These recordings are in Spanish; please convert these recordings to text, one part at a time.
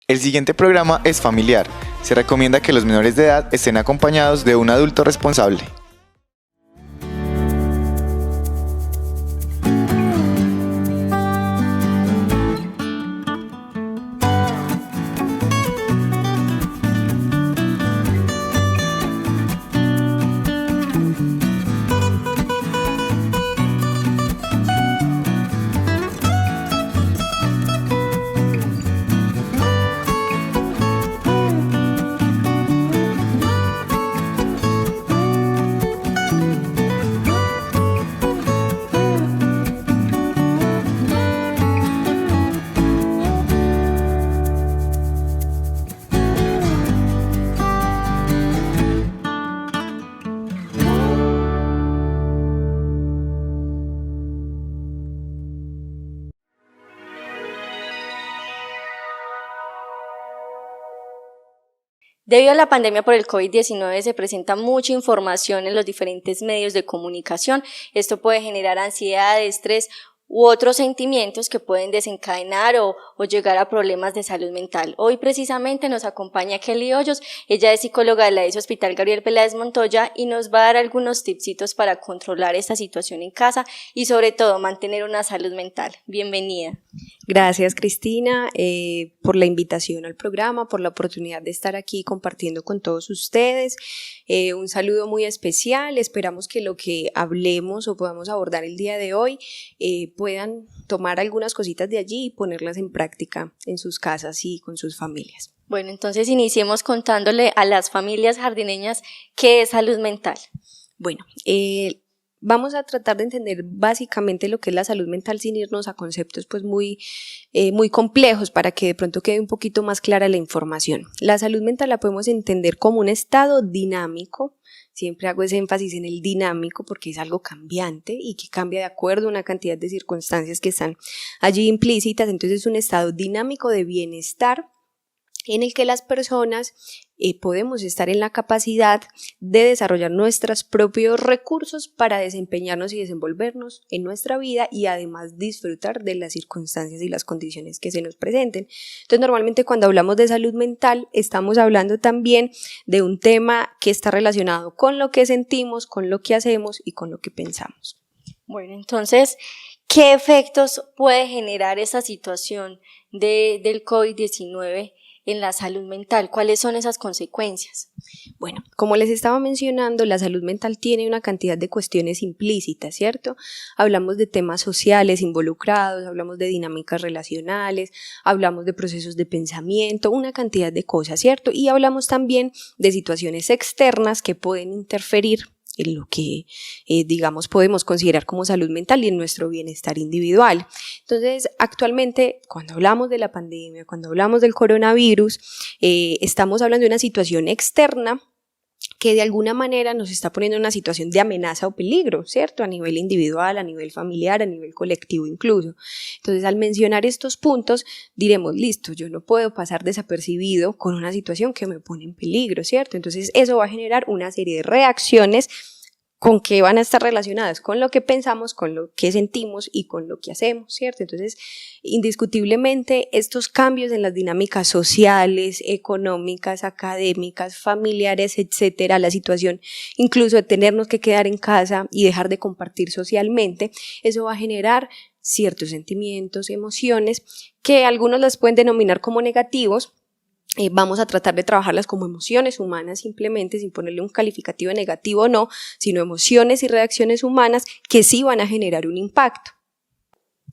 El siguiente programa es familiar. Se recomienda que los menores de edad estén acompañados de un adulto responsable. Debido a la pandemia por el COVID-19 se presenta mucha información en los diferentes medios de comunicación. Esto puede generar ansiedad, estrés u otros sentimientos que pueden desencadenar o llegar a problemas de salud mental. Hoy precisamente nos acompaña Kelly Hoyos, ella es psicóloga de la ESO Hospital Gabriel Peláez Montoya y nos va a dar algunos tipsitos para controlar esta situación en casa y sobre todo mantener una salud mental. Bienvenida. Gracias, Cristina, por la invitación al programa, por la oportunidad de estar aquí compartiendo con todos ustedes. Un saludo muy especial. Esperamos que lo que hablemos o podamos abordar el día de hoy puedan tomar algunas cositas de allí y ponerlas en práctica en sus casas y con sus familias. Bueno, entonces iniciemos contándole a las familias jardineñas qué es salud mental. Bueno, vamos a tratar de entender básicamente lo que es la salud mental sin irnos a conceptos pues muy complejos para que de pronto quede un poquito más clara la información. La salud mental la podemos entender como un estado dinámico. Siempre hago ese énfasis en el dinámico porque es algo cambiante y que cambia de acuerdo a una cantidad de circunstancias que están allí implícitas. Entonces es un estado dinámico de bienestar en el que las personas podemos estar en la capacidad de desarrollar nuestros propios recursos para desempeñarnos y desenvolvernos en nuestra vida y además disfrutar de las circunstancias y las condiciones que se nos presenten. Entonces, normalmente cuando hablamos de salud mental estamos hablando también de un tema que está relacionado con lo que sentimos, con lo que hacemos y con lo que pensamos. Bueno, entonces, ¿qué efectos puede generar esa situación del COVID-19 en la salud mental? ¿Cuáles son esas consecuencias? Bueno, como les estaba mencionando, la salud mental tiene una cantidad de cuestiones implícitas, ¿cierto? Hablamos de temas sociales involucrados, hablamos de dinámicas relacionales, hablamos de procesos de pensamiento, una cantidad de cosas, ¿cierto? Y hablamos también de situaciones externas que pueden interferir en lo que, digamos, podemos considerar como salud mental y en nuestro bienestar individual. Entonces, actualmente, cuando hablamos de la pandemia, cuando hablamos del coronavirus, estamos hablando de una situación externa que de alguna manera nos está poniendo en una situación de amenaza o peligro, ¿cierto? A nivel individual, a nivel familiar, a nivel colectivo incluso. Entonces, al mencionar estos puntos, diremos, listo, yo no puedo pasar desapercibido con una situación que me pone en peligro, ¿cierto? Entonces, eso va a generar una serie de reacciones con que van a estar relacionadas con lo que pensamos, con lo que sentimos y con lo que hacemos, ¿cierto? Entonces, indiscutiblemente, estos cambios en las dinámicas sociales, económicas, académicas, familiares, etcétera, la situación incluso de tenernos que quedar en casa y dejar de compartir socialmente, eso va a generar ciertos sentimientos, emociones, que algunos las pueden denominar como negativos. Vamos a tratar de trabajarlas como emociones humanas simplemente, sin ponerle un calificativo negativo o no, sino emociones y reacciones humanas que sí van a generar un impacto.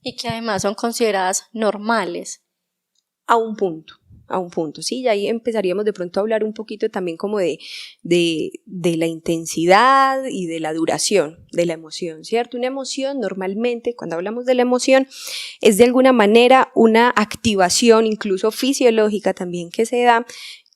Y que además son consideradas normales. A un punto, sí, y ahí empezaríamos de pronto a hablar un poquito también como de la intensidad y de la duración de la emoción, ¿cierto? Una emoción normalmente, cuando hablamos de la emoción, es de alguna manera una activación incluso fisiológica también que se da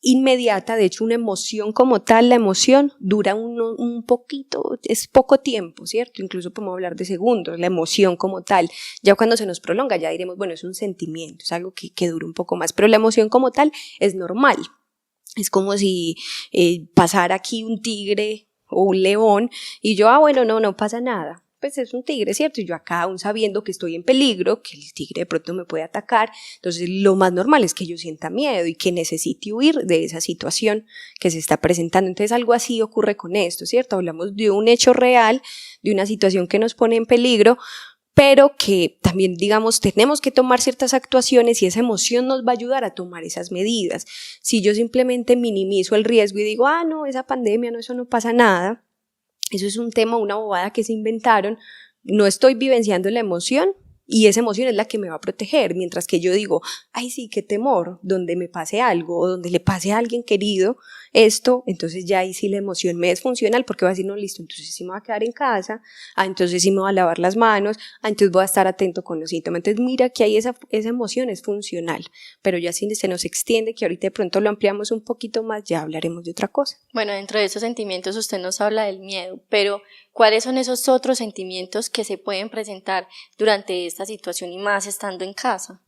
inmediata. De hecho, una emoción como tal, la emoción dura un poquito, es poco tiempo, ¿cierto? Incluso podemos hablar de segundos, la emoción como tal. Ya cuando se nos prolonga, ya diremos, bueno, es un sentimiento, es algo que dura un poco más, pero la emoción como tal es normal. Es como si pasara aquí un tigre o un león y yo, bueno, no pasa nada. pues es un tigre, ¿cierto? Y yo acá aún sabiendo que estoy en peligro, que el tigre de pronto me puede atacar, entonces lo más normal es que yo sienta miedo y que necesite huir de esa situación que se está presentando. Entonces algo así ocurre con esto, ¿cierto? Hablamos de un hecho real, de una situación que nos pone en peligro, pero que también, digamos, tenemos que tomar ciertas actuaciones y esa emoción nos va a ayudar a tomar esas medidas. Si yo simplemente minimizo el riesgo y digo, no, esa pandemia, no, eso no pasa nada, eso es un tema, una bobada que se inventaron, no estoy vivenciando la emoción y esa emoción es la que me va a proteger, mientras que yo digo, ay sí, qué temor, donde me pase algo o donde le pase a alguien querido esto, entonces ya ahí sí la emoción me es funcional porque va a decir, no, listo, entonces sí me voy a quedar en casa, entonces sí me voy a lavar las manos, entonces voy a estar atento con los síntomas. Entonces mira que ahí esa emoción es funcional, pero ya si se nos extiende, que ahorita de pronto lo ampliamos un poquito más, ya hablaremos de otra cosa. Bueno, dentro de esos sentimientos usted nos habla del miedo, pero ¿cuáles son esos otros sentimientos que se pueden presentar durante esta situación y más estando en casa?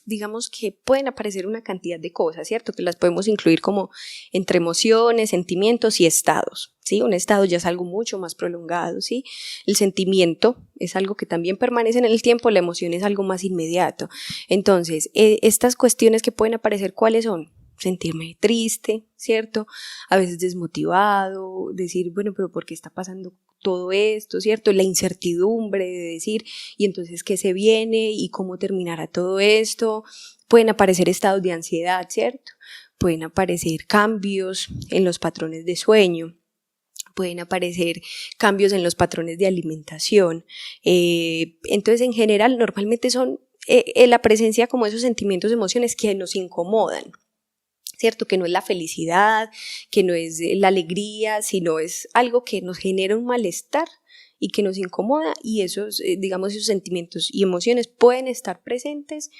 Digamos que pueden aparecer una cantidad de cosas, ¿cierto? Que las podemos incluir como entre emociones, sentimientos y estados, ¿sí? Un estado ya es algo mucho más prolongado, ¿sí? El sentimiento es algo que también permanece en el tiempo, la emoción es algo más inmediato. Entonces, estas cuestiones que pueden aparecer, ¿cuáles son? Sentirme triste, ¿cierto? A veces desmotivado, decir, bueno, pero ¿por qué está pasando todo esto, ¿cierto? La incertidumbre de decir, ¿y entonces qué se viene? ¿Y cómo terminará todo esto? Pueden aparecer estados de ansiedad, ¿cierto? Pueden aparecer cambios en los patrones de sueño. Pueden aparecer cambios en los patrones de alimentación. Entonces, en general, normalmente son la presencia como esos sentimientos, emociones que nos incomodan, ¿cierto? Que no es la felicidad, que no es la alegría, sino es algo que nos genera un malestar y que nos incomoda, y esos, digamos, esos sentimientos y emociones pueden estar presentes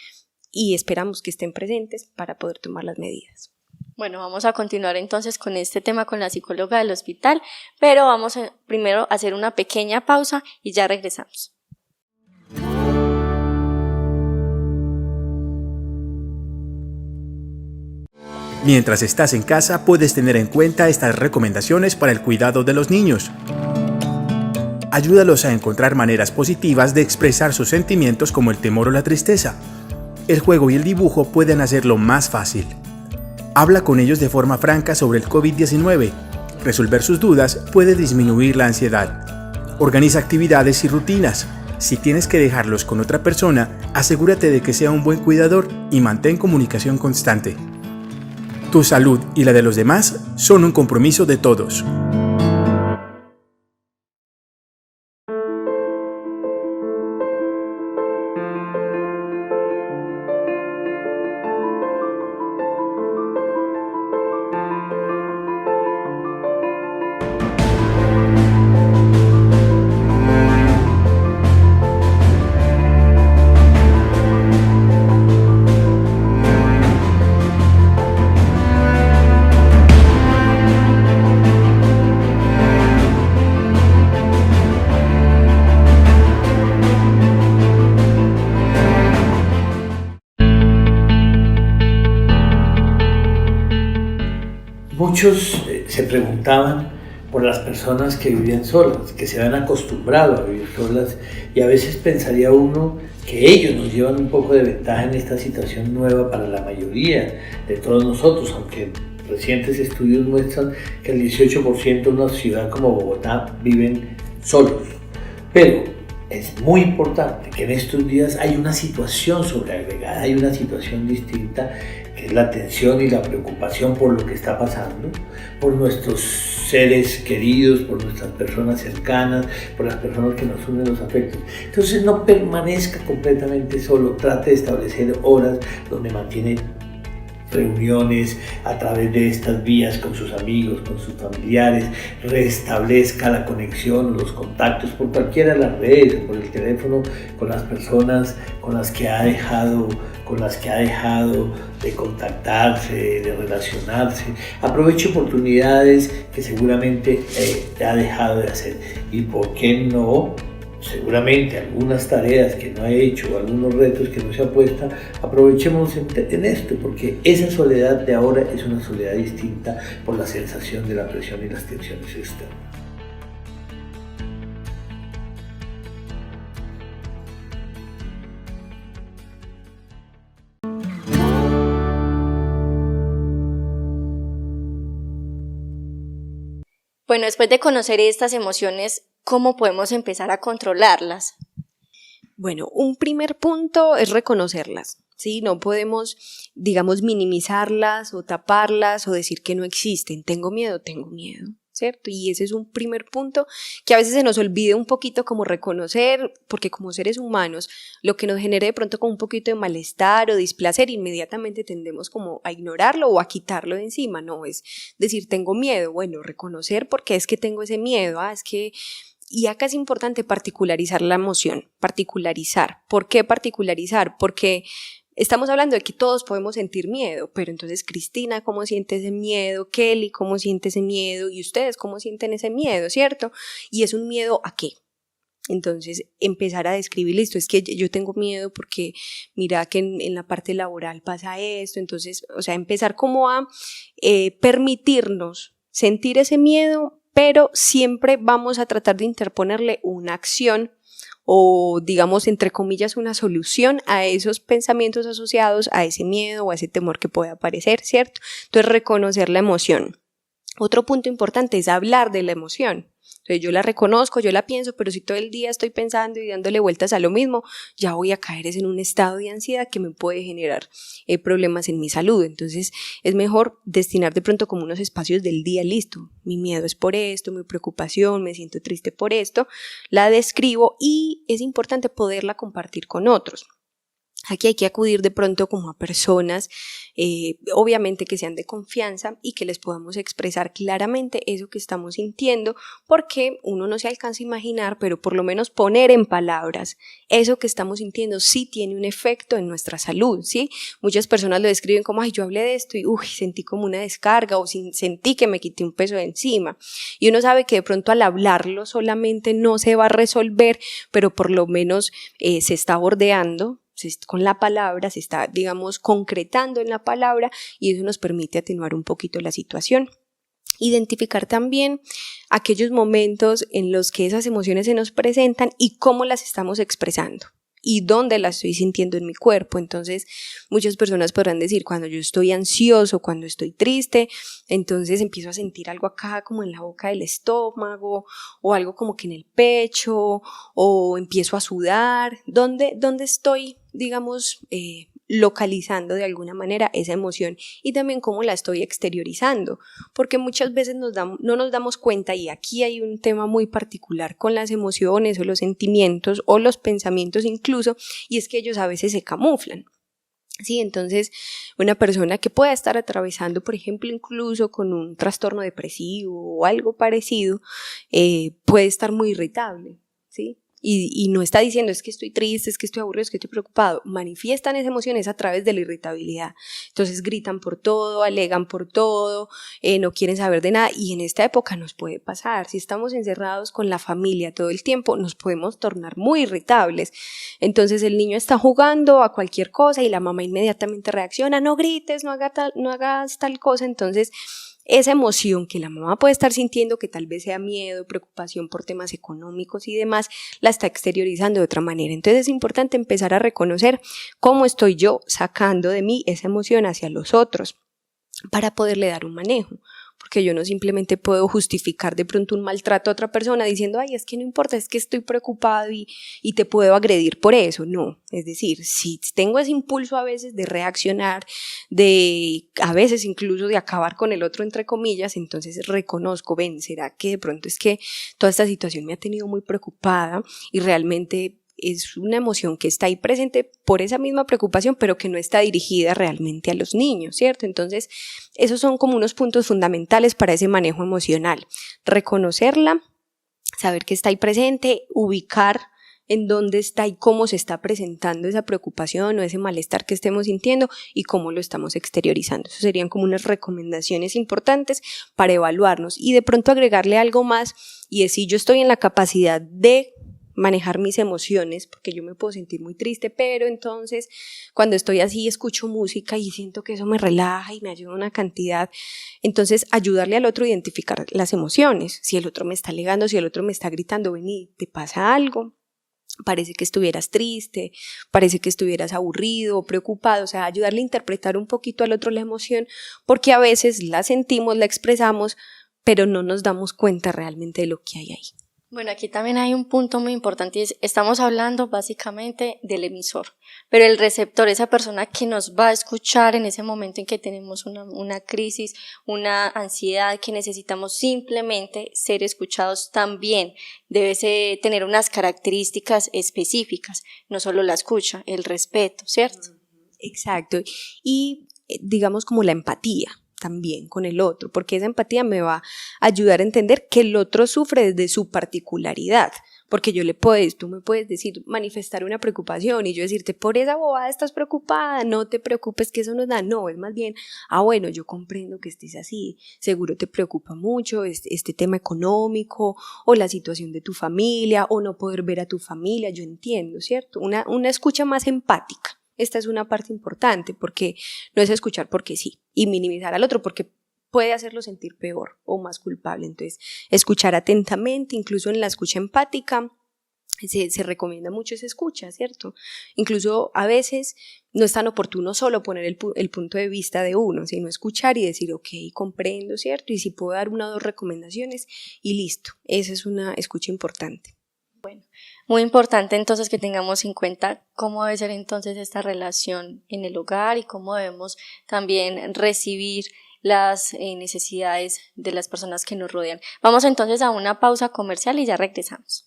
y esperamos que estén presentes para poder tomar las medidas. Bueno, vamos a continuar entonces con este tema con la psicóloga del hospital, pero vamos primero a hacer una pequeña pausa y ya regresamos. Mientras estás en casa, puedes tener en cuenta estas recomendaciones para el cuidado de los niños. Ayúdalos a encontrar maneras positivas de expresar sus sentimientos como el temor o la tristeza. El juego y el dibujo pueden hacerlo más fácil. Habla con ellos de forma franca sobre el COVID-19. Resolver sus dudas puede disminuir la ansiedad. Organiza actividades y rutinas. Si tienes que dejarlos con otra persona, asegúrate de que sea un buen cuidador y mantén comunicación constante. Tu salud y la de los demás son un compromiso de todos. Muchos se preguntaban por las personas que vivían solas, que se habían acostumbrado a vivir solas, y a veces pensaría uno que ellos nos llevan un poco de ventaja en esta situación nueva para la mayoría de todos nosotros, aunque recientes estudios muestran que el 18% de una ciudad como Bogotá viven solos. Pero es muy importante que en estos días hay una situación sobreagregada, hay una situación distinta, que es la tensión y la preocupación por lo que está pasando, por nuestros seres queridos, por nuestras personas cercanas, por las personas que nos unen los afectos. Entonces no permanezca completamente solo, trate de establecer horas donde mantiene reuniones a través de estas vías con sus amigos, con sus familiares, restablezca la conexión, los contactos por cualquiera de las redes, por el teléfono, con las personas con las que ha dejado de contactarse, de relacionarse. Aproveche oportunidades que seguramente ha dejado de hacer, y por qué no, seguramente algunas tareas que no ha hecho o algunos retos que no se ha puesto, aprovechemos en esto, porque esa soledad de ahora es una soledad distinta por la sensación de la presión y las tensiones externas. Bueno, después de conocer estas emociones, ¿cómo podemos empezar a controlarlas? Bueno, un primer punto es reconocerlas, ¿sí? No podemos, digamos, minimizarlas o taparlas o decir que no existen. Tengo miedo, ¿cierto? Y ese es un primer punto que a veces se nos olvida un poquito como reconocer, porque como seres humanos, lo que nos genere de pronto como un poquito de malestar o displacer, inmediatamente tendemos como a ignorarlo o a quitarlo de encima, no es decir, tengo miedo, bueno, reconocer por qué es que tengo ese miedo, es que... Y acá es importante particularizar la emoción, particularizar. ¿Por qué particularizar? Porque estamos hablando de que todos podemos sentir miedo, pero entonces Cristina, ¿cómo siente ese miedo? Kelly, ¿cómo siente ese miedo? Y ustedes, ¿cómo sienten ese miedo? ¿Cierto? ¿Y es un miedo a qué? Entonces empezar a describir, listo, es que yo tengo miedo porque mira que en la parte laboral pasa esto, entonces, o sea, empezar como a permitirnos sentir ese miedo, pero siempre vamos a tratar de interponerle una acción o digamos entre comillas una solución a esos pensamientos asociados a ese miedo o a ese temor que puede aparecer, ¿cierto? Entonces reconocer la emoción. Otro punto importante es hablar de la emoción. Entonces yo la reconozco, yo la pienso, pero si todo el día estoy pensando y dándole vueltas a lo mismo, ya voy a caer en un estado de ansiedad que me puede generar problemas en mi salud. Entonces es mejor destinar de pronto como unos espacios del día, listo, mi miedo es por esto, mi preocupación, me siento triste por esto, la describo y es importante poderla compartir con otros. Aquí hay que acudir de pronto como a personas, obviamente que sean de confianza y que les podamos expresar claramente eso que estamos sintiendo, porque uno no se alcanza a imaginar, pero por lo menos poner en palabras eso que estamos sintiendo sí tiene un efecto en nuestra salud, ¿sí? Muchas personas lo describen como, yo hablé de esto y sentí como una descarga o sentí que me quité un peso de encima. Y uno sabe que de pronto al hablarlo solamente no se va a resolver, pero por lo menos se está bordeando. Con la palabra, se está, digamos, concretando en la palabra y eso nos permite atenuar un poquito la situación. Identificar también aquellos momentos en los que esas emociones se nos presentan y cómo las estamos expresando y dónde las estoy sintiendo en mi cuerpo. Entonces muchas personas podrán decir, cuando yo estoy ansioso, cuando estoy triste, entonces empiezo a sentir algo acá como en la boca del estómago o algo como que en el pecho o empiezo a sudar. ¿Dónde estoy, digamos, localizando de alguna manera esa emoción y también cómo la estoy exteriorizando? Porque muchas veces no nos damos cuenta, y aquí hay un tema muy particular con las emociones o los sentimientos o los pensamientos incluso, y es que ellos a veces se camuflan. Sí, entonces una persona que pueda estar atravesando, por ejemplo, incluso con un trastorno depresivo o algo parecido, puede estar muy irritable, ¿sí? Y no está diciendo es que estoy triste, es que estoy aburrido, es que estoy preocupado. Manifiestan esas emociones a través de la irritabilidad. Entonces gritan por todo, alegan por todo, no quieren saber de nada. Y en esta época nos puede pasar. Si estamos encerrados con la familia todo el tiempo, nos podemos tornar muy irritables. Entonces el niño está jugando a cualquier cosa y la mamá inmediatamente reacciona, no grites, no hagas tal cosa. Entonces esa emoción que la mamá puede estar sintiendo, que tal vez sea miedo, preocupación por temas económicos y demás, la está exteriorizando de otra manera. Entonces es importante empezar a reconocer cómo estoy yo sacando de mí esa emoción hacia los otros para poderle dar un manejo. Porque yo no simplemente puedo justificar de pronto un maltrato a otra persona diciendo, es que no importa, es que estoy preocupado y te puedo agredir por eso. No, es decir, si tengo ese impulso a veces de reaccionar, a veces incluso de acabar con el otro entre comillas, entonces reconozco, ¿será que de pronto es que toda esta situación me ha tenido muy preocupada y realmente es una emoción que está ahí presente por esa misma preocupación, pero que no está dirigida realmente a los niños, ¿cierto? Entonces, esos son como unos puntos fundamentales para ese manejo emocional. Reconocerla, saber que está ahí presente, ubicar en dónde está y cómo se está presentando esa preocupación o ese malestar que estemos sintiendo y cómo lo estamos exteriorizando. Eso serían como unas recomendaciones importantes para evaluarnos y de pronto agregarle algo más y decir, yo estoy en la capacidad de manejar mis emociones, porque yo me puedo sentir muy triste, pero entonces cuando estoy así escucho música y siento que eso me relaja y me ayuda una cantidad. Entonces ayudarle al otro a identificar las emociones, si el otro me está alegando, si el otro me está gritando, vení, ¿te pasa algo? Parece que estuvieras triste, parece que estuvieras aburrido o preocupado, o sea, ayudarle a interpretar un poquito al otro la emoción, porque a veces la sentimos, la expresamos, pero no nos damos cuenta realmente de lo que hay ahí. Bueno, aquí también hay un punto muy importante y estamos hablando básicamente del emisor, pero el receptor, esa persona que nos va a escuchar en ese momento en que tenemos una crisis, una ansiedad, que necesitamos simplemente ser escuchados, también debe tener unas características específicas, no solo la escucha, el respeto, ¿cierto? Exacto, y digamos como la empatía también con el otro, porque esa empatía me va a ayudar a entender que el otro sufre desde su particularidad, porque tú me puedes decir, manifestar una preocupación y yo decirte, por esa bobada estás preocupada, no te preocupes que eso no da, no, es más bien, bueno, yo comprendo que estés así, seguro te preocupa mucho este tema económico o la situación de tu familia o no poder ver a tu familia, yo entiendo, ¿cierto? Una escucha más empática. Esta es una parte importante porque no es escuchar porque sí y minimizar al otro porque puede hacerlo sentir peor o más culpable. Entonces, escuchar atentamente, incluso en la escucha empática, se recomienda mucho esa escucha, ¿cierto? Incluso a veces no es tan oportuno solo poner el punto de vista de uno, sino escuchar y decir, ok, comprendo, ¿cierto? Y si puedo dar 1 o 2 recomendaciones y listo. Esa es una escucha importante. Bueno, muy importante entonces que tengamos en cuenta cómo debe ser entonces esta relación en el hogar y cómo debemos también recibir las necesidades de las personas que nos rodean. Vamos entonces a una pausa comercial y ya regresamos.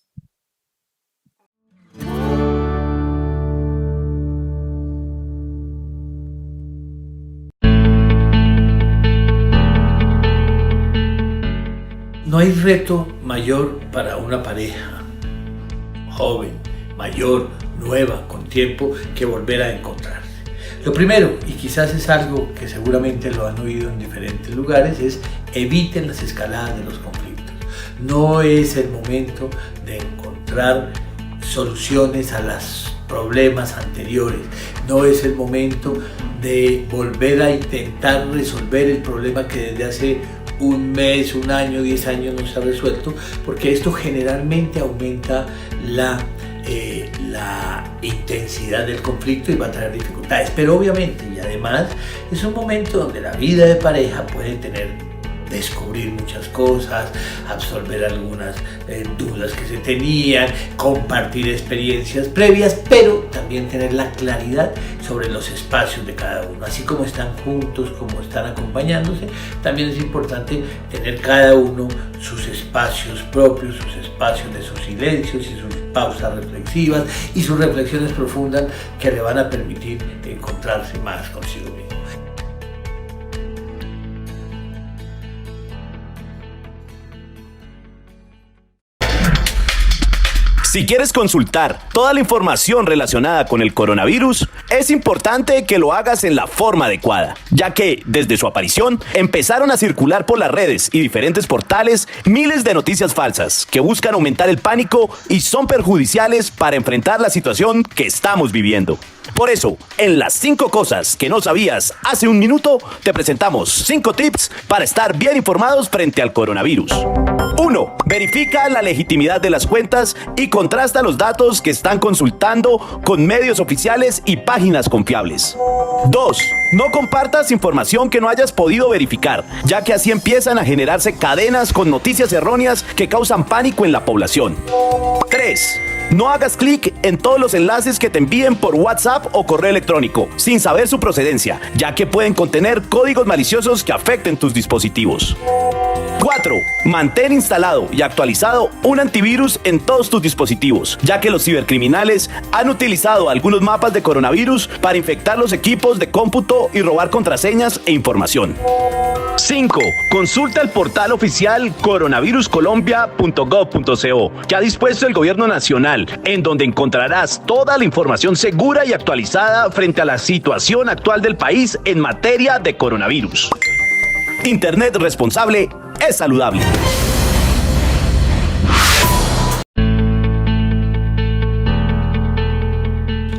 No hay reto mayor para una pareja joven, mayor, nueva, con tiempo, que volver a encontrarse. Lo primero, y quizás es algo que seguramente lo han oído en diferentes lugares, es eviten las escaladas de los conflictos. No es el momento de encontrar soluciones a los problemas anteriores. No es el momento de volver a intentar resolver el problema que desde hace un mes, un año, 10 años no se ha resuelto, porque esto generalmente aumenta la intensidad del conflicto y va a traer dificultades. Pero obviamente, y además, es un momento donde la vida de pareja puede descubrir muchas cosas, absorber algunas dudas que se tenían, compartir experiencias previas, pero también tener la claridad sobre los espacios de cada uno. Así como están juntos, como están acompañándose, también es importante tener cada uno sus espacios propios, sus espacios de sus silencios y sus pausas reflexivas y sus reflexiones profundas que le van a permitir encontrarse más consigo mismo. Si quieres consultar toda la información relacionada con el coronavirus, es importante que lo hagas en la forma adecuada, ya que desde su aparición empezaron a circular por las redes y diferentes portales miles de noticias falsas que buscan aumentar el pánico y son perjudiciales para enfrentar la situación que estamos viviendo. Por eso, en las 5 cosas que no sabías hace un minuto, te presentamos 5 tips para estar bien informados frente al coronavirus. 1. Verifica la legitimidad de las cuentas y contrasta los datos que están consultando con medios oficiales y páginas confiables. 2. No compartas información que no hayas podido verificar, ya que así empiezan a generarse cadenas con noticias erróneas que causan pánico en la población. 3. No hagas clic en todos los enlaces que te envíen por WhatsApp o correo electrónico, sin saber su procedencia, ya que pueden contener códigos maliciosos que afecten tus dispositivos. 4. Mantén instalado y actualizado un antivirus en todos tus dispositivos, ya que los cibercriminales han utilizado algunos mapas de coronavirus para infectar los equipos de cómputo y robar contraseñas e información. 5. Consulta el portal oficial coronaviruscolombia.gov.co que ha dispuesto el gobierno nacional, en donde encontrarás toda la información segura y actualizada frente a la situación actual del país en materia de coronavirus. Internet responsable es saludable.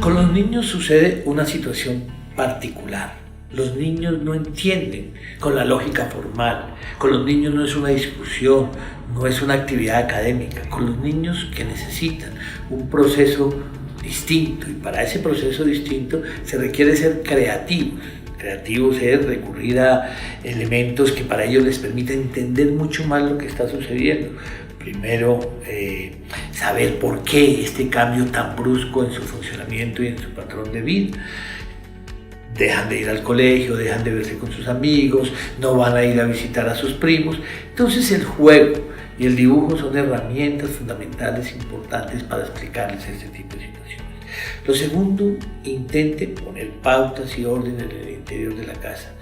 Con los niños sucede una situación particular. Los niños no entienden con la lógica formal. Con los niños no es una discusión, no es una actividad académica. Con los niños que necesitan un proceso distinto, y para ese proceso distinto se requiere ser creativos. creativos es recurrir a elementos que para ellos les permiten entender mucho más lo que está sucediendo. Primero, saber por qué este cambio tan brusco en su funcionamiento y en su patrón de vida. Dejan de ir al colegio, dejan de verse con sus amigos, no van a ir a visitar a sus primos. Entonces el juego y el dibujo son herramientas fundamentales, importantes para explicarles este tipo de situaciones. Lo segundo, intente poner pautas y orden en el interior de la casa.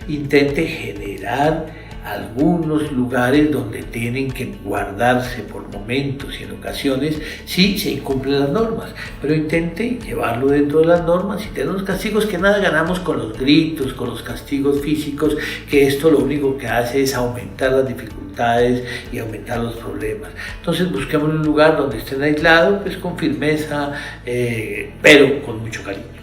Intente generar algunos lugares donde tienen que guardarse por momentos y en ocasiones sí se incumplen las normas, pero intente llevarlo dentro de las normas y tener los castigos, que nada ganamos con los gritos, con los castigos físicos, que esto lo único que hace es aumentar las dificultades y aumentar los problemas. Entonces busquemos un lugar donde estén aislados, pues con firmeza, pero con mucho cariño.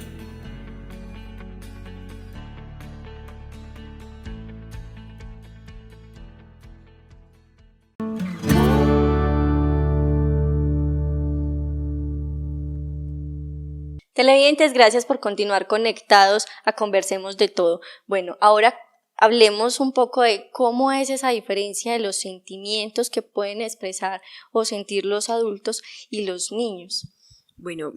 Televidentes, gracias por continuar conectados a Conversemos de Todo. Bueno, ahora hablemos un poco de cómo es esa diferencia de los sentimientos que pueden expresar o sentir los adultos y los niños. Bueno,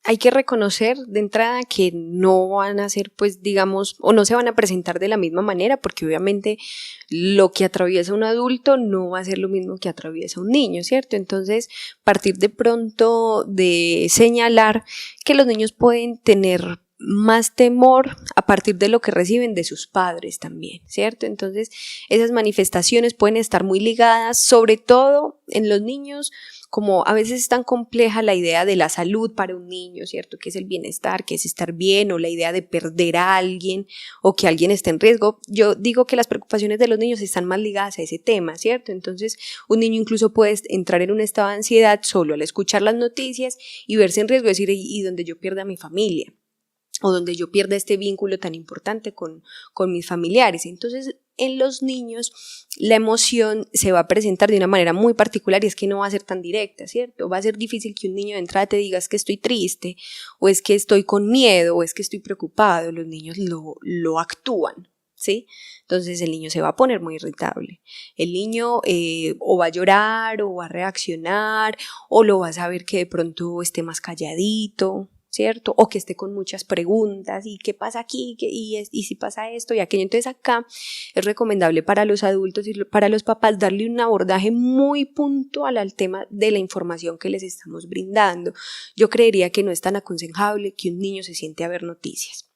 hay que reconocer de entrada que no van a ser, pues digamos, o no se van a presentar de la misma manera, porque obviamente lo que atraviesa un adulto no va a ser lo mismo que atraviesa un niño, ¿cierto? Entonces, partir de pronto de señalar que los niños pueden tener más temor a partir de lo que reciben de sus padres también, ¿cierto? Entonces, esas manifestaciones pueden estar muy ligadas, sobre todo en los niños, como a veces es tan compleja la idea de la salud para un niño, ¿cierto? ¿Qué es el bienestar? ¿Qué es estar bien? O la idea de perder a alguien o que alguien esté en riesgo. Yo digo que las preocupaciones de los niños están más ligadas a ese tema, ¿cierto? Entonces, un niño incluso puede entrar en un estado de ansiedad solo al escuchar las noticias y verse en riesgo, decir, ¿y donde yo pierda a mi familia? O donde yo pierda este vínculo tan importante con mis familiares. Entonces, en los niños la emoción se va a presentar de una manera muy particular y es que no va a ser tan directa, ¿cierto? Va a ser difícil que un niño de entrada te diga es que estoy triste, o es que estoy con miedo, o es que estoy preocupado. Los niños lo actúan, ¿sí? Entonces el niño se va a poner muy irritable. El niño o va a llorar, o va a reaccionar, o lo vas a ver que de pronto esté más calladito, ¿cierto? O que esté con muchas preguntas, ¿y qué pasa aquí? ¿Y si pasa esto y aquello? Entonces acá es recomendable para los adultos y para los papás darle un abordaje muy puntual al tema de la información que les estamos brindando. Yo creería que no es tan aconsejable que un niño se siente a ver noticias.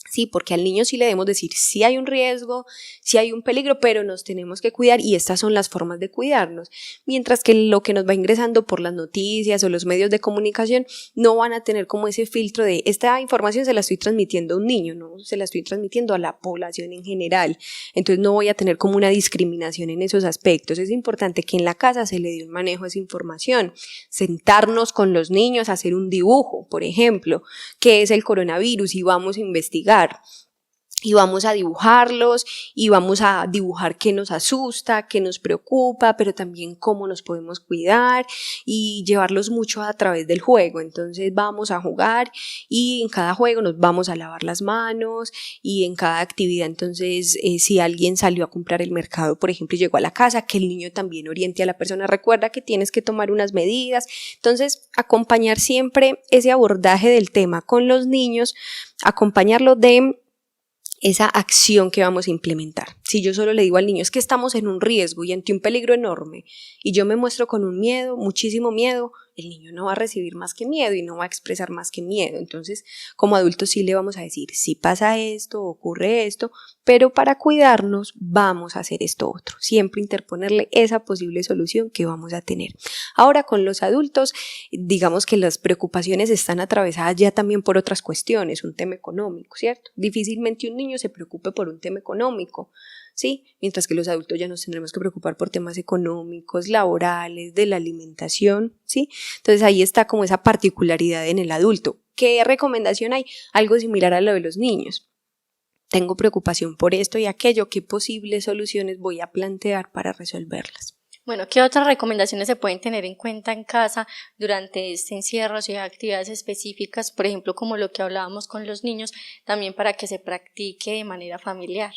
Sí, porque al niño sí le debemos decir sí hay un riesgo, sí hay un peligro, pero nos tenemos que cuidar y estas son las formas de cuidarnos. Mientras que lo que nos va ingresando por las noticias o los medios de comunicación no van a tener como ese filtro de esta información se la estoy transmitiendo a un niño, no, se la estoy transmitiendo a la población en general. Entonces no voy a tener como una discriminación en esos aspectos. Es importante que en la casa se le dé un manejo a esa información. Sentarnos con los niños, hacer un dibujo, por ejemplo, qué es el coronavirus y vamos a investigar. Y vamos a dibujarlos y vamos a dibujar qué nos asusta, qué nos preocupa, pero también cómo nos podemos cuidar y llevarlos mucho a través del juego. Entonces vamos a jugar y en cada juego nos vamos a lavar las manos y en cada actividad. Entonces si alguien salió a comprar el mercado, por ejemplo, y llegó a la casa, que el niño también oriente a la persona, recuerda que tienes que tomar unas medidas. Entonces acompañar siempre ese abordaje del tema con los niños, acompañarlo de esa acción que vamos a implementar. Si yo solo le digo al niño es que estamos en un riesgo y ante un peligro enorme y yo me muestro con un miedo, muchísimo miedo, el niño no va a recibir más que miedo y no va a expresar más que miedo. Entonces, como adultos sí le vamos a decir, si pasa esto, ocurre esto, pero para cuidarnos vamos a hacer esto otro. Siempre interponerle esa posible solución que vamos a tener. Ahora con los adultos, digamos que las preocupaciones están atravesadas ya también por otras cuestiones, un tema económico, ¿cierto? Difícilmente un niño se preocupe por un tema económico, ¿sí? Mientras que los adultos ya nos tendremos que preocupar por temas económicos, laborales, de la alimentación, ¿sí? Entonces ahí está como esa particularidad en el adulto. ¿Qué recomendación hay? Algo similar a lo de los niños. Tengo preocupación por esto y aquello, ¿qué posibles soluciones voy a plantear para resolverlas? Bueno, ¿qué otras recomendaciones se pueden tener en cuenta en casa durante este encierro? Si hay actividades específicas, por ejemplo, como lo que hablábamos con los niños, también para que se practique de manera familiar.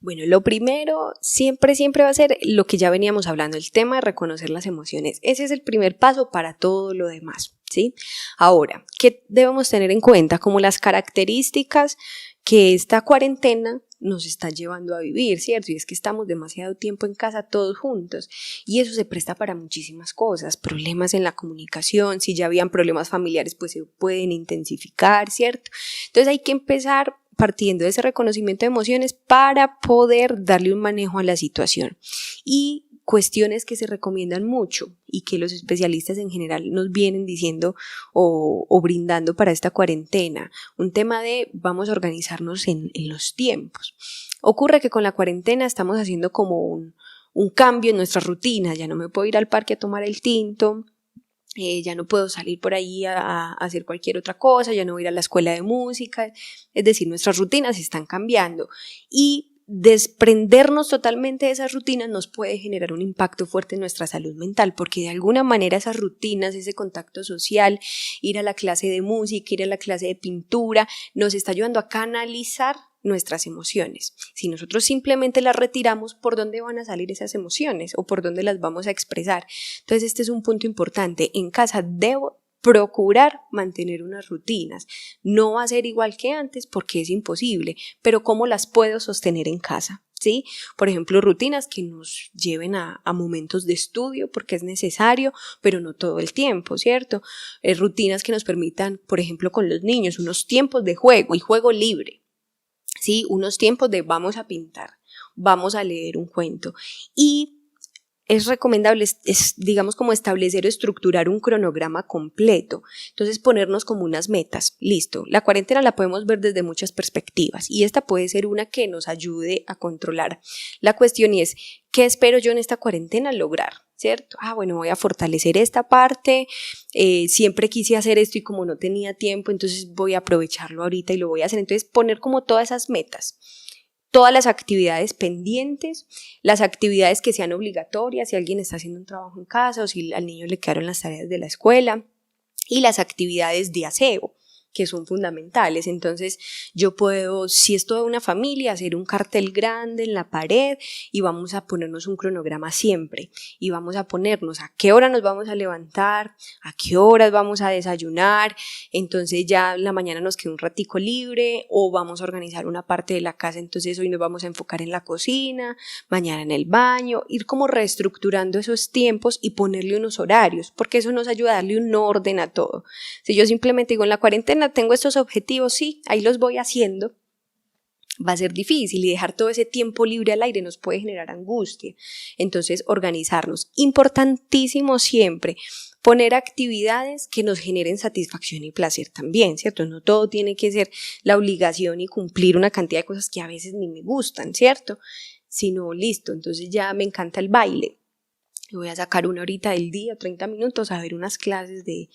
Bueno, lo primero siempre va a ser lo que ya veníamos hablando, el tema de reconocer las emociones. Ese es el primer paso para todo lo demás, ¿sí? Ahora, ¿qué debemos tener en cuenta? Como las características que esta cuarentena nos está llevando a vivir, ¿cierto? Y es que estamos demasiado tiempo en casa todos juntos y eso se presta para muchísimas cosas, problemas en la comunicación, si ya habían problemas familiares pues se pueden intensificar, ¿cierto? Entonces hay que empezar partiendo de ese reconocimiento de emociones para poder darle un manejo a la situación. Y cuestiones que se recomiendan mucho y que los especialistas en general nos vienen diciendo o brindando para esta cuarentena. Un tema de vamos a organizarnos en los tiempos. Ocurre que con la cuarentena estamos haciendo como un cambio en nuestra rutina. Ya no me puedo ir al parque a tomar el tinto. Ya no puedo salir por ahí a hacer cualquier otra cosa, ya no voy a ir a la escuela de música, es decir, nuestras rutinas están cambiando y desprendernos totalmente de esas rutinas nos puede generar un impacto fuerte en nuestra salud mental, porque de alguna manera esas rutinas, ese contacto social, ir a la clase de música, ir a la clase de pintura, nos está ayudando a canalizar nuestras emociones. Si nosotros simplemente las retiramos, ¿por dónde van a salir esas emociones o por dónde las vamos a expresar? Entonces este es un punto importante. En casa debo procurar mantener unas rutinas. No va a ser igual que antes porque es imposible, pero ¿cómo las puedo sostener en casa? ¿Sí? Por ejemplo, rutinas que nos lleven a momentos de estudio porque es necesario, pero no todo el tiempo, ¿cierto? Rutinas que nos permitan, por ejemplo, con los niños, unos tiempos de juego y juego libre. ¿Sí? Unos tiempos de vamos a pintar, vamos a leer un cuento y es recomendable, digamos como establecer o estructurar un cronograma completo, entonces ponernos como unas metas, listo, la cuarentena la podemos ver desde muchas perspectivas y esta puede ser una que nos ayude a controlar la cuestión y es, ¿qué espero yo en esta cuarentena lograr? ¿Cierto? Bueno, voy a fortalecer esta parte, siempre quise hacer esto y como no tenía tiempo, entonces voy a aprovecharlo ahorita y lo voy a hacer. Entonces poner como todas esas metas, todas las actividades pendientes, las actividades que sean obligatorias, si alguien está haciendo un trabajo en casa o si al niño le quedaron las tareas de la escuela y las actividades de aseo que son fundamentales. Entonces yo puedo, si es toda una familia, hacer un cartel grande en la pared y vamos a ponernos un cronograma siempre y vamos a ponernos a qué hora nos vamos a levantar, a qué horas vamos a desayunar, entonces ya en la mañana nos queda un ratico libre o vamos a organizar una parte de la casa, entonces hoy nos vamos a enfocar en la cocina, mañana en el baño, ir como reestructurando esos tiempos y ponerle unos horarios, porque eso nos ayuda a darle un orden a todo. Si yo simplemente digo en la cuarentena tengo estos objetivos, sí, ahí los voy haciendo, va a ser difícil y dejar todo ese tiempo libre al aire nos puede generar angustia. Entonces, organizarnos. Importantísimo siempre poner actividades que nos generen satisfacción y placer también, ¿cierto? No todo tiene que ser la obligación y cumplir una cantidad de cosas que a veces ni me gustan, ¿cierto? Sino, listo, entonces ya me encanta el baile. Voy a sacar una horita del día, 30 minutos, a ver unas clases de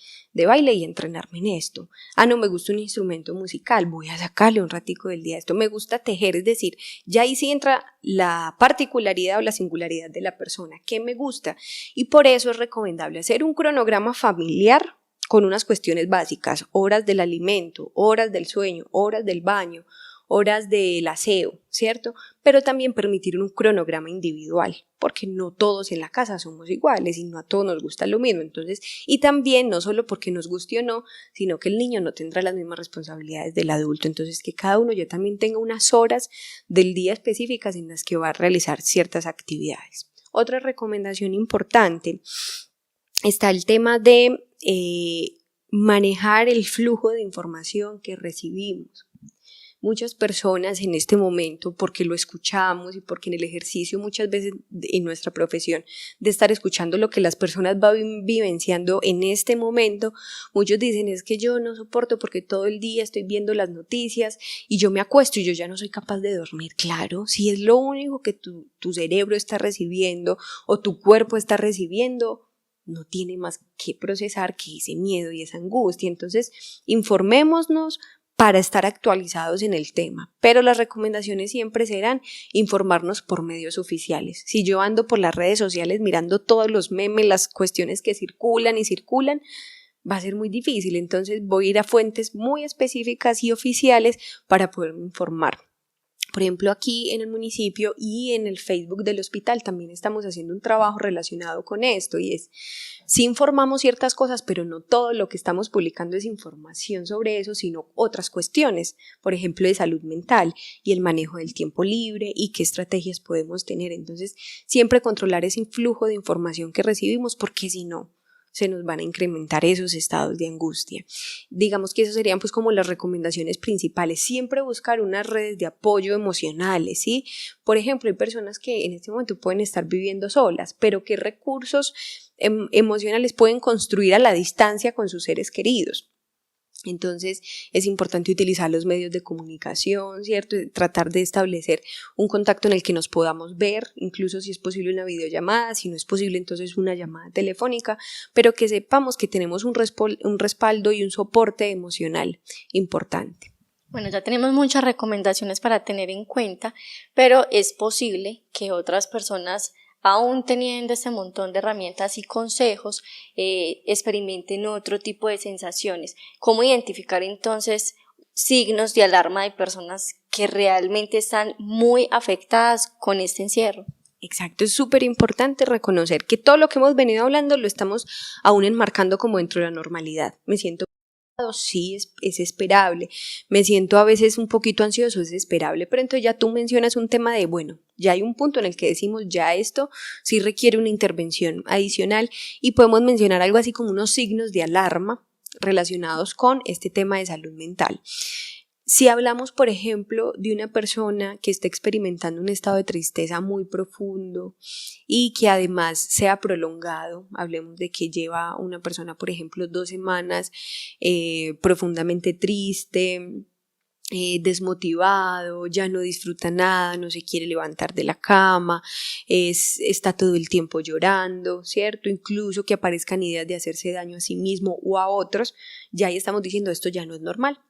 baile y entrenarme en esto. No me gusta un instrumento musical, voy a sacarle un ratico del día a esto. Me gusta tejer, es decir, ya ahí sí entra la particularidad o la singularidad de la persona, qué me gusta. Y por eso es recomendable hacer un cronograma familiar con unas cuestiones básicas, horas del alimento, horas del sueño, horas del baño, horas del aseo, ¿cierto? Pero también permitir un cronograma individual, porque no todos en la casa somos iguales y no a todos nos gusta lo mismo. Entonces, y también no solo porque nos guste o no, sino que el niño no tendrá las mismas responsabilidades del adulto. Entonces, que cada uno ya también tenga unas horas del día específicas en las que va a realizar ciertas actividades. Otra recomendación importante está el tema de manejar el flujo de información que recibimos. Muchas personas en este momento, porque lo escuchamos y porque en el ejercicio muchas veces en nuestra profesión de estar escuchando lo que las personas van vivenciando en este momento, muchos dicen es que yo no soporto porque todo el día estoy viendo las noticias y yo me acuesto y yo ya no soy capaz de dormir. Claro, si es lo único que tu cerebro está recibiendo o tu cuerpo está recibiendo, no tiene más que procesar que ese miedo y esa angustia. Entonces, informémonos para estar actualizados en el tema, pero las recomendaciones siempre serán informarnos por medios oficiales. Si yo ando por las redes sociales mirando todos los memes, las cuestiones que circulan, va a ser muy difícil, entonces voy a ir a fuentes muy específicas y oficiales para poderme informar. Por ejemplo, aquí en el municipio y en el Facebook del hospital también estamos haciendo un trabajo relacionado con esto, y es, sí informamos ciertas cosas, pero no todo lo que estamos publicando es información sobre eso, sino otras cuestiones, por ejemplo, de salud mental y el manejo del tiempo libre y qué estrategias podemos tener. Entonces, siempre controlar ese influjo de información que recibimos, porque si no, se nos van a incrementar esos estados de angustia. Digamos que esas serían pues como las recomendaciones principales. Siempre buscar unas redes de apoyo emocionales, ¿sí? Por ejemplo, hay personas que en este momento pueden estar viviendo solas, pero ¿qué recursos emocionales pueden construir a la distancia con sus seres queridos? Entonces es importante utilizar los medios de comunicación, ¿cierto? Tratar de establecer un contacto en el que nos podamos ver, incluso si es posible una videollamada, si no es posible entonces una llamada telefónica, pero que sepamos que tenemos un respaldo y un soporte emocional importante. Bueno, ya tenemos muchas recomendaciones para tener en cuenta, pero es posible que otras personas, aún teniendo este montón de herramientas y consejos, experimenten otro tipo de sensaciones. ¿Cómo identificar entonces signos de alarma de personas que realmente están muy afectadas con este encierro? Exacto, es súper importante reconocer que todo lo que hemos venido hablando lo estamos aún enmarcando como dentro de la normalidad. Me siento sí, es esperable, me siento a veces un poquito ansioso, es esperable, pero entonces ya tú mencionas un tema de, bueno, ya hay un punto en el que decimos, ya esto sí requiere una intervención adicional, y podemos mencionar algo así como unos signos de alarma relacionados con este tema de salud mental. Si hablamos, por ejemplo, de una persona que está experimentando un estado de tristeza muy profundo y que además sea prolongado, hablemos de que lleva una persona, por ejemplo, 2 semanas profundamente triste, desmotivado, ya no disfruta nada, no se quiere levantar de la cama, está todo el tiempo llorando, ¿cierto? Incluso que aparezcan ideas de hacerse daño a sí mismo o a otros, ya ahí estamos diciendo esto ya no es normal.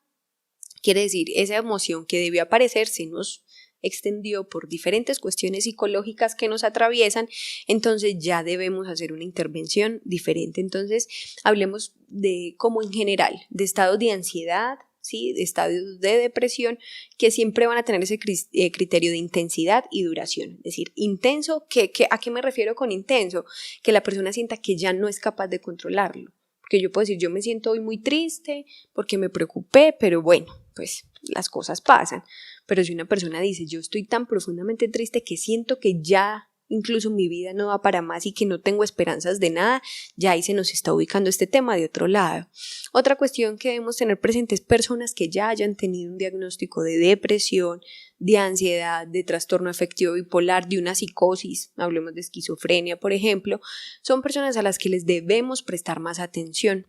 Quiere decir, esa emoción que debió aparecer se nos extendió por diferentes cuestiones psicológicas que nos atraviesan, entonces ya debemos hacer una intervención diferente. Entonces, hablemos de, como en general, de estados de ansiedad, ¿sí? De estados de depresión, que siempre van a tener ese criterio de intensidad y duración. Es decir, intenso, ¿a qué me refiero con intenso? Que la persona sienta que ya no es capaz de controlarlo. Porque yo puedo decir, yo me siento hoy muy triste porque me preocupé, pero bueno, pues las cosas pasan. Pero si una persona dice, yo estoy tan profundamente triste que siento que ya incluso mi vida no va para más y que no tengo esperanzas de nada, ya ahí se nos está ubicando este tema de otro lado. Otra cuestión que debemos tener presente es personas que ya hayan tenido un diagnóstico de depresión, de ansiedad, de trastorno afectivo bipolar, de una psicosis, hablemos de esquizofrenia, por ejemplo, son personas a las que les debemos prestar más atención,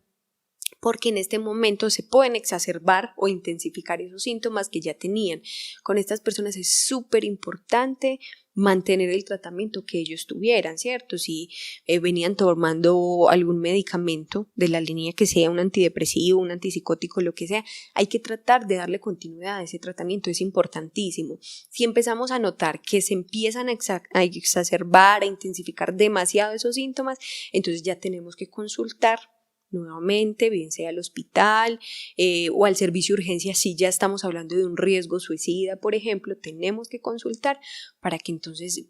porque en este momento se pueden exacerbar o intensificar esos síntomas que ya tenían. Con estas personas es súper importante mantener el tratamiento que ellos tuvieran, ¿cierto? Si venían tomando algún medicamento de la línea que sea, un antidepresivo, un antipsicótico, lo que sea, hay que tratar de darle continuidad a ese tratamiento, es importantísimo. Si empezamos a notar que se empiezan a exacerbar, a intensificar demasiado esos síntomas, entonces ya tenemos que consultar nuevamente, bien sea al hospital o al servicio de urgencia. Si ya estamos hablando de un riesgo suicida, por ejemplo, tenemos que consultar para que entonces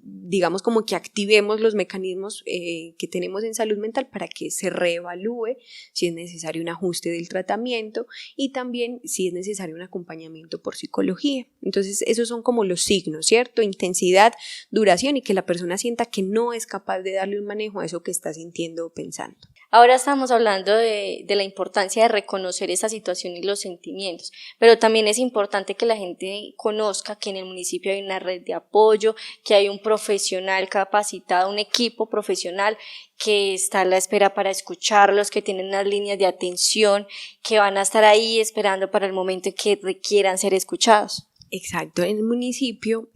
digamos como que activemos los mecanismos que tenemos en salud mental para que se reevalúe si es necesario un ajuste del tratamiento y también si es necesario un acompañamiento por psicología. Entonces esos son como los signos, ¿cierto? Intensidad, duración y que la persona sienta que no es capaz de darle un manejo a eso que está sintiendo o pensando. Ahora estamos hablando de la importancia de reconocer esa situación y los sentimientos, pero también es importante que la gente conozca que en el municipio hay una red de apoyo, que hay un profesional capacitado, un equipo profesional que está a la espera para escucharlos, que tienen unas líneas de atención, que van a estar ahí esperando para el momento en que requieran ser escuchados. Exacto, en el municipio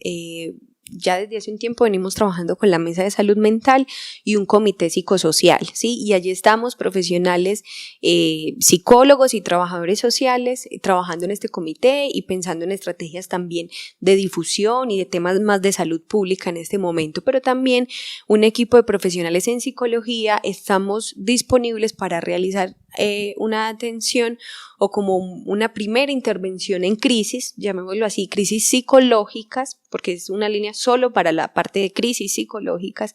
ya desde hace un tiempo venimos trabajando con la Mesa de Salud Mental y un comité psicosocial, ¿sí? Y allí estamos profesionales, psicólogos y trabajadores sociales trabajando en este comité y pensando en estrategias también de difusión y de temas más de salud pública en este momento, pero también un equipo de profesionales en psicología estamos disponibles para realizar una atención o como una primera intervención en crisis, llamémoslo así, crisis psicológicas, porque es una línea solo para la parte de crisis psicológicas,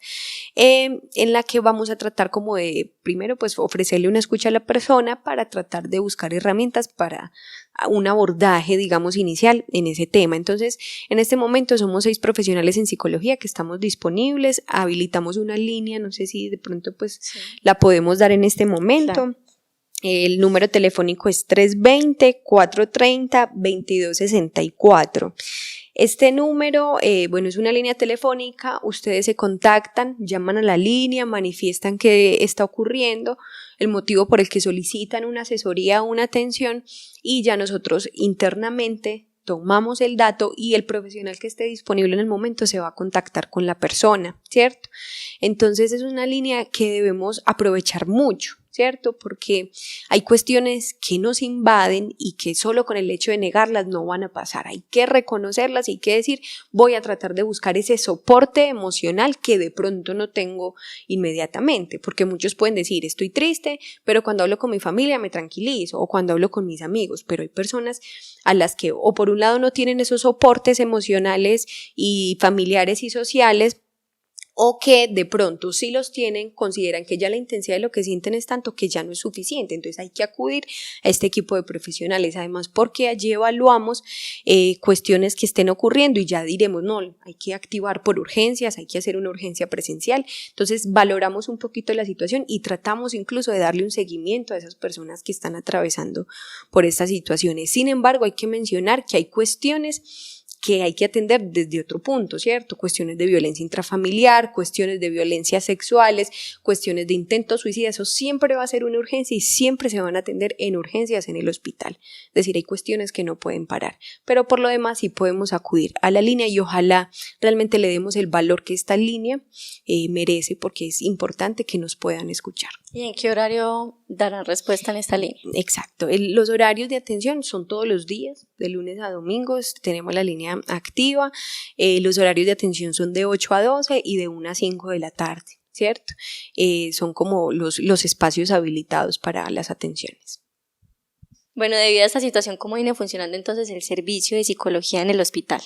en la que vamos a tratar como de, primero pues ofrecerle una escucha a la persona para tratar de buscar herramientas para un abordaje, digamos, inicial en ese tema. Entonces, en este momento somos 6 profesionales en psicología que estamos disponibles, habilitamos una línea, no sé si de pronto pues la podemos dar en este momento. Claro. El número telefónico es 320-430-2264. Este número, es una línea telefónica, ustedes se contactan, llaman a la línea, manifiestan qué está ocurriendo, el motivo por el que solicitan una asesoría o una atención y ya nosotros internamente tomamos el dato y el profesional que esté disponible en el momento se va a contactar con la persona, ¿cierto? Entonces es una línea que debemos aprovechar mucho, ¿cierto? Porque hay cuestiones que nos invaden y que solo con el hecho de negarlas no van a pasar. Hay que reconocerlas y hay que decir, voy a tratar de buscar ese soporte emocional que de pronto no tengo inmediatamente, porque muchos pueden decir, estoy triste, pero cuando hablo con mi familia me tranquilizo, o cuando hablo con mis amigos, pero hay personas a las que o por un lado no tienen esos soportes emocionales y familiares y sociales, o que de pronto si los tienen, consideran que ya la intensidad de lo que sienten es tanto que ya no es suficiente. Entonces hay que acudir a este equipo de profesionales, además porque allí evaluamos cuestiones que estén ocurriendo y ya diremos, no, hay que activar por urgencias, hay que hacer una urgencia presencial. Entonces valoramos un poquito la situación y tratamos incluso de darle un seguimiento a esas personas que están atravesando por estas situaciones. Sin embargo, hay que mencionar que hay cuestiones que hay que atender desde otro punto, ¿cierto? Cuestiones de violencia intrafamiliar, cuestiones de violencias sexuales, cuestiones de intento suicida, eso siempre va a ser una urgencia y siempre se van a atender en urgencias en el hospital. Es decir, hay cuestiones que no pueden parar, pero por lo demás sí podemos acudir a la línea y ojalá realmente le demos el valor que esta línea merece, porque es importante que nos puedan escuchar. ¿Y en qué horario darán respuesta en esta línea? Exacto, los horarios de atención son todos los días, de lunes a domingos, tenemos la línea activa, los horarios de atención son de 8 a 12 y de 1 a 5 de la tarde, ¿cierto? Son como los espacios habilitados para las atenciones. Bueno, debido a esta situación, ¿cómo viene funcionando entonces el servicio de psicología en el hospital?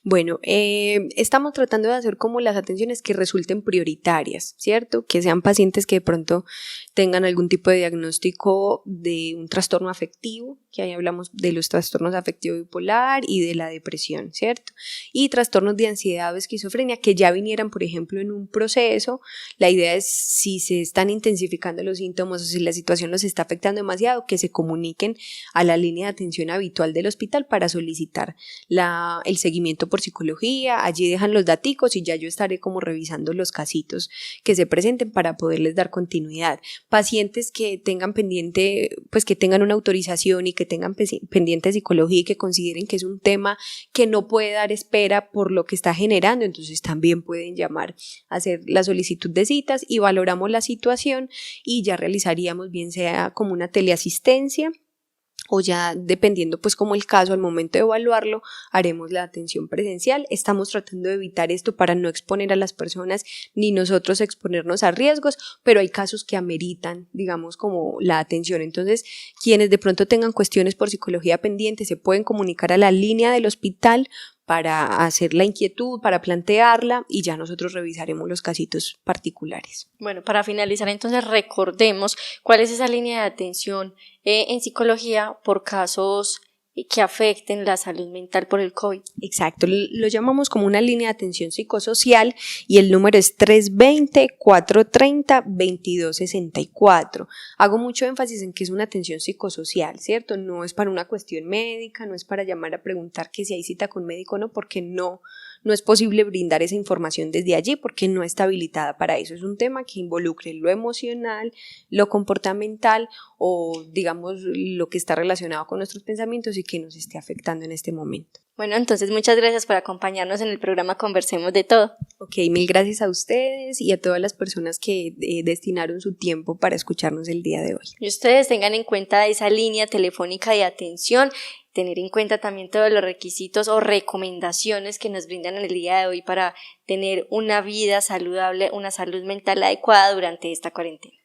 Bueno, estamos tratando de hacer como las atenciones que resulten prioritarias, ¿cierto? Que sean pacientes que de pronto tengan algún tipo de diagnóstico de un trastorno afectivo, que ahí hablamos de los trastornos afectivo bipolar y de la depresión, ¿cierto? Y trastornos de ansiedad o esquizofrenia que ya vinieran, por ejemplo, en un proceso. La idea es, si se están intensificando los síntomas o si la situación los está afectando demasiado, que se comuniquen a la línea de atención habitual del hospital para solicitar el seguimiento por psicología. Allí dejan los daticos y ya yo estaré como revisando los casitos que se presenten para poderles dar continuidad. Pacientes que tengan pendiente, pues que tengan una autorización y que tengan pendiente psicología y que consideren que es un tema que no puede dar espera por lo que está generando, entonces también pueden llamar a hacer la solicitud de citas y valoramos la situación y ya realizaríamos bien sea como una teleasistencia o ya dependiendo pues como el caso al momento de evaluarlo haremos la atención presencial. Estamos tratando de evitar esto para no exponer a las personas ni nosotros exponernos a riesgos, pero hay casos que ameritan digamos como la atención, entonces quienes de pronto tengan cuestiones por psicología pendiente se pueden comunicar a la línea del hospital para hacer la inquietud, para plantearla y ya nosotros revisaremos los casitos particulares. Bueno, para finalizar entonces recordemos cuál es esa línea de atención en psicología por casos que afecten la salud mental por el COVID. Exacto, lo llamamos como una línea de atención psicosocial y el número es 320-430-2264. Hago mucho énfasis en que es una atención psicosocial, ¿cierto? No es para una cuestión médica, no es para llamar a preguntar que si hay cita con médico o no, porque no no es posible brindar esa información desde allí porque no está habilitada para eso. Es un tema que involucre lo emocional, lo comportamental o digamos lo que está relacionado con nuestros pensamientos y que nos esté afectando en este momento. Bueno, entonces muchas gracias por acompañarnos en el programa Conversemos de Todo. Ok, mil gracias a ustedes y a todas las personas que destinaron su tiempo para escucharnos el día de hoy. Y ustedes tengan en cuenta esa línea telefónica de atención, tener en cuenta también todos los requisitos o recomendaciones que nos brindan en el día de hoy para tener una vida saludable, una salud mental adecuada durante esta cuarentena.